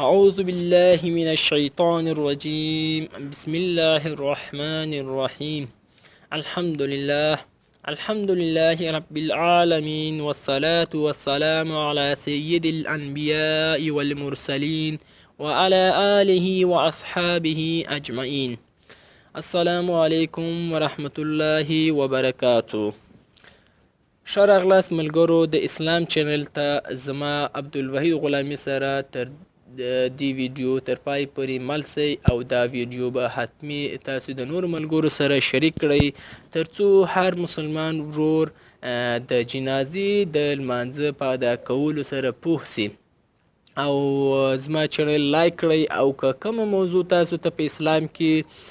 أعوذ بالله من الشيطان الرجيم بسم الله الرحمن الرحيم الحمد لله رب العالمين والصلاة والسلام على سيد الأنبياء والمرسلين وعلى آله وأصحابه أجمعين. السلام عليكم ورحمة الله وبركاته. شرغلاس ملګرو د اسلام چینل ته زما عبدالوحید غلامی سره تر دی ویډیو تر پای پورې مل سئ او دا ویډیو به حتمی تاسو د نور ملګرو سره شریک کړئ ترڅو هر مسلمان ورور د جنازې د لمانځه په ادا کولو سره پوه سي او زما چینل لایک کړئ او که کومه موضوع تاسو ته په اسلام کې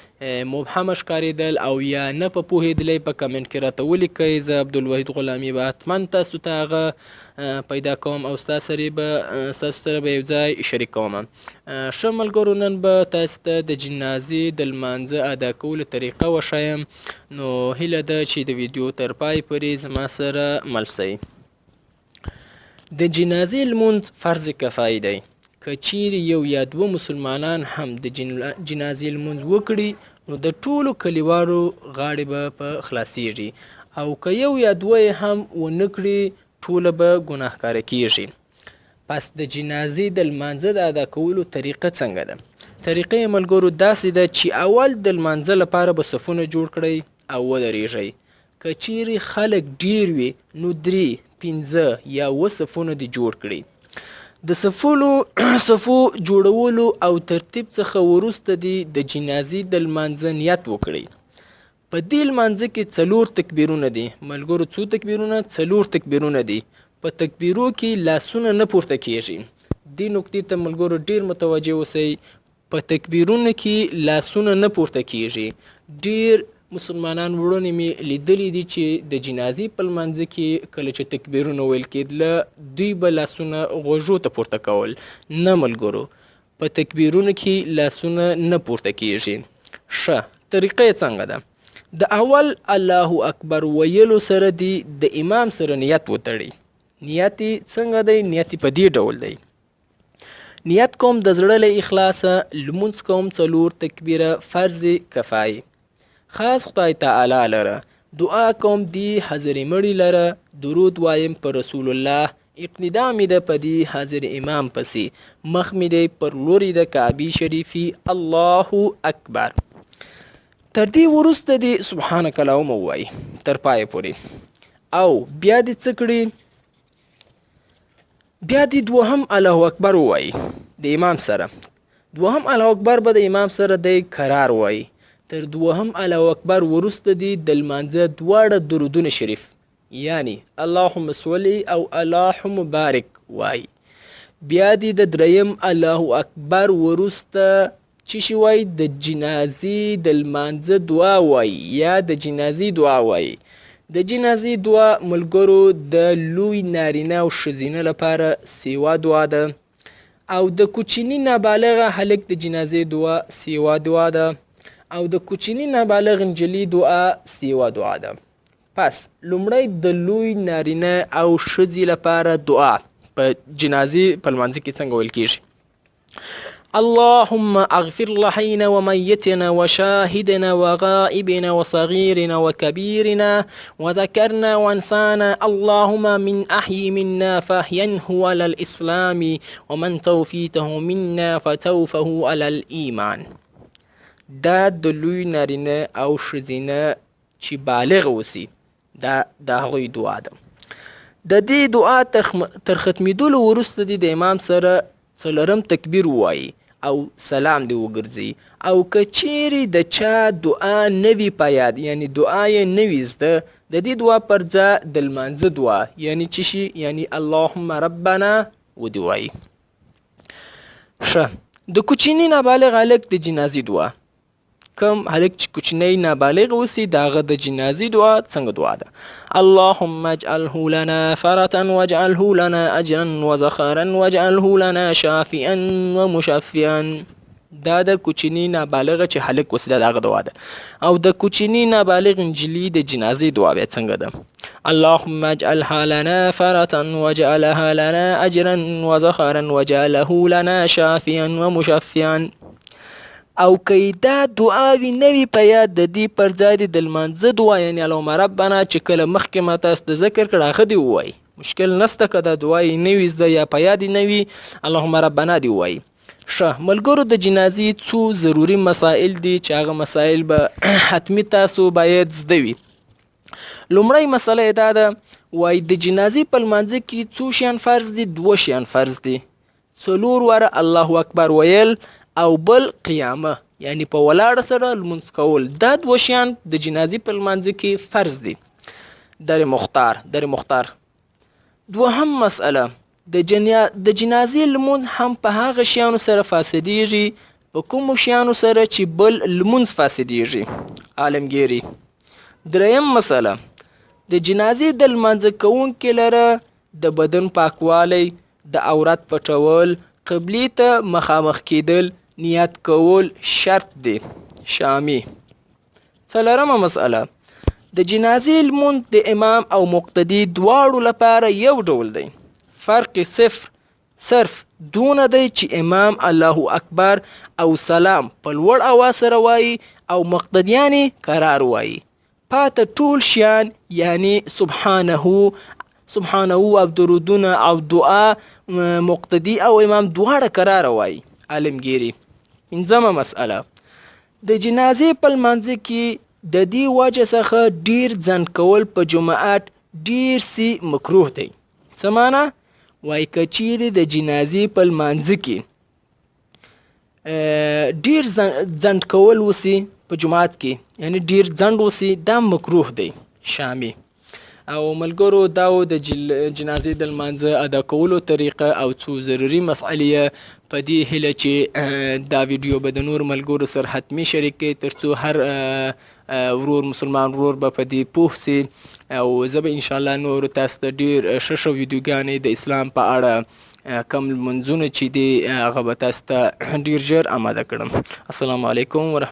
مبهمه ښکارېدل او یا نه په پوهېدلی په کمنټ کې راته ولیکئ. زه عبدالوحید غلامي به حتما تاسو ته هغه پیدا کوم او ستاسو سره به یو ځای شریک کوم. ښه ملګرو، نن به تاسو ته د جنازې د لمانځه ادا کولو طریقه وښایم، نو هیله ده چې د ویډیو تر پای پورې زما سره مل سئ. د جنازې لمونځ فرض کفایي دی. که چیرې یو یا دوه مسلمانان هم د جنازې لمونځ وکړي نو د ټولو کلیوالو غاړې به په خلاصیږي، او که یو یا دوه هم ونه کړي ټوله به ګناهکاره کیږي. پس د جنازې د لمانځه د ادا کولو طریقه څنګه ده؟ طریقه یې ملګرو داسې ده چې اول د لمانځه لپاره به صفونه جوړ کړئ او ودرېږئ. که چیرې خلک ډیر وي نو 3، 5 یا 7 صفونه دې جوړ کړئ. د صفو جوړولو او ترتیب څخه وروسته دې د جنازې د لمانځه نیت وکړئ. په دې لمانځه کې 4 تکبیرونه دي ملګرو. څو تکبیرونه؟ 4 تکبیرونه دي. په تکبیرو کې لاسونه نه پورته کیږي. دې نکتې ته ملګرو ډیر متوجه اوسئ. په تکبیرونو کې لاسونه نه پورته کیږي. ډیر مسلمانان وروڼه مې لیدلی دي چې د جنازې په لمانځه کې کله چې تکبیرونه ویل کېدله دوی به لاسونه غوږو ته پورته کول. نه ملګرو، په تکبیرونو کې لاسونه نه پورته کیږي. ښه، طریقه یې څنګه ده؟ د اول الله اکبر ویلو سره دی د امام سره نیت وتړئ. نیت یې څنګه دی؟ نیت یې په دې ډول دی: نیت کوم د زړه له اخلاصه لمونځ کوم 4 تکبیره فرض کفایي خاص خدای تعالی لره. دعا کوم دی حاضر مړي لره. درود وایم پر رسول الله. اقتدا مې ده په دی حاضر امام پسې. مخ مې دی پر لوري د کعبې شریفي. الله اکبر. تر دې وروسته دی سبحانک اللهم ووایي تر پایه پورې، او بیا دې څه کړي؟ بیا دې دوهم الله اکبر ووایي د امام سره. دوهم الله اکبر به د امام سره دی کرار وایي. تر دوهم الله اکبر وروسته دی د لمانځه دواړه درودونه شریف یعنی اللهم صلی او اللهم بارک وایي. بیا دی د دریم الله اکبر وروسته چې شي وایي د جنازې د لمانځه دعا وایي یا د جنازې دعا وایي. د جنازې دعا ملګرو د لوی نارینه او ښځینه لپاره سیوا دعا ده، او د کوچني نابالغه هلک د جنازې دعا سیوا دعا ده، او د کوچني نابالغ نجلۍ دعا سیوا دعا ده. پس لومړی د لوی نارینه او ښځې لپاره دعا په جنازې په لمانځه کې څنګه ویل کیږي: اللهم اغفر لحينا وميتنا وشاهدنا وغائبنا وصغيرنا وكبيرنا وذكرنا وانسانا اللهم من احيي منا فاحينه على الاسلام ومن توفيته منا فتوفه على الايمان. دا د لوی نارینه او ښځینه چې بالغ اوسي دا د هغوی دعا ده. د دې دعا تر ختمېدلو وروسته د امام سره 4 تکبیر ووایي او سلام دی وګرځي. او که چیرې د چا دعا نه وي په یاد یعنی دعا یې نه وي زده، د دې دعا پر ځای د لمانځه دعا یعنی څه شي؟ یعنی اللهم ربنا ودې وایي. ښه، د کوچني نابالغ هلک د جنازې دعا. کم هلک چې کوچنی نابالغ اوسي د هغه د جنازې دعا څنګه دعا ده؟ اللهم اجعله لنا فرة واجعله لنا اجرا وزخرا واجعله لنا شافئا ومشفعا. دا د کوچني نابالغه چې هلک وسیله د هغه دعا ده. او د کوچني نابالغ نجلۍ د جنازې دعا بیا څنګه ده؟ اللهم اجعلها لنا فرة واجعلها لنا اجرا وزخرا واجعله لنا شافيا ومشفيا. او که دا دعاوي نوي په یاد د دې پر ځای د لمانځه دعا یعنې اللهم ربنا چې کله مخکې ما تاسو ته ذکر کړ هغه دې ووایي، مشکل نسته. که دا دعا یې نه وي زده یا په یاد یې نه وي اللهم ربنا دې ووایي. ښه ملګرو، د جنازې څو ضروري مسائل دي چې هغه مسائل به حتمي تاسو باید زده وي. لومړی مسله یې دا ده وایي د جنازې په لمانځه کې څو شیان فرض دي؟ 2 شیان فرض دي. 4 واره الله اکبر ویل او بل قیامه یعنی په ولاړه سره لمونځ کول. دا 2 شیان د جنازې په لمانځه کې فرض دي. در مختار. دوهم مسئله د جنازې لمونځ هم په هغه شیانو سره فاسدېږي په کومو شیانو سره چې بل لمونځ فاسدېږي. عالمګیري. دریم مسئله د جنازې د لمانځه کوونکي لره د بدن پاکوالی، د عورت پټول، قبلې ته مخامخ کیدل، نیت کول شرط دی. شامی. څلورمه مسئله د جنازې لمونځ د امام او مقتدي دواړو لپاره یو ډول دی. فرق صرف دونه دی چې امام الله اکبر او سلام په لوړ اواز سره وایي او مقتدیان قرار وایي. پاته ټول شیان یعنی سبحانه او درودونه او دعا مقتدي او امام دواړه قرار وایي. عالمګيري. پنځمه مسئله د جنازې په لمانځه کې د دې وجه څخه ډیر ځنډ کول په جماعت ډیر سي مکروه دی. څه معنا؟ وایي که چیرې د جنازې په لمانځه کې ډیر ځنډ کول وسي په جماعت کې یعنی ډیر ځنډ وسي دا مکروه دی. شامي. او ملګرو دا د جنازې د لمانځه ادا کولو طریقه او څو ضروري مسئلې په دې هیله چې دا ویډیو به د نور ملګرو سره حتمي شریک کړئ ترڅو هر مسلمان ورور به په دې پوه سي. او زه به انشاءالله نور تاسو ته ډیر ښه ویډیوګانې د اسلام په اړه کم لمونځونه چې دي هغه به تاسو ته ډیر ژر آماده کړم. السلام علیکم ورحمة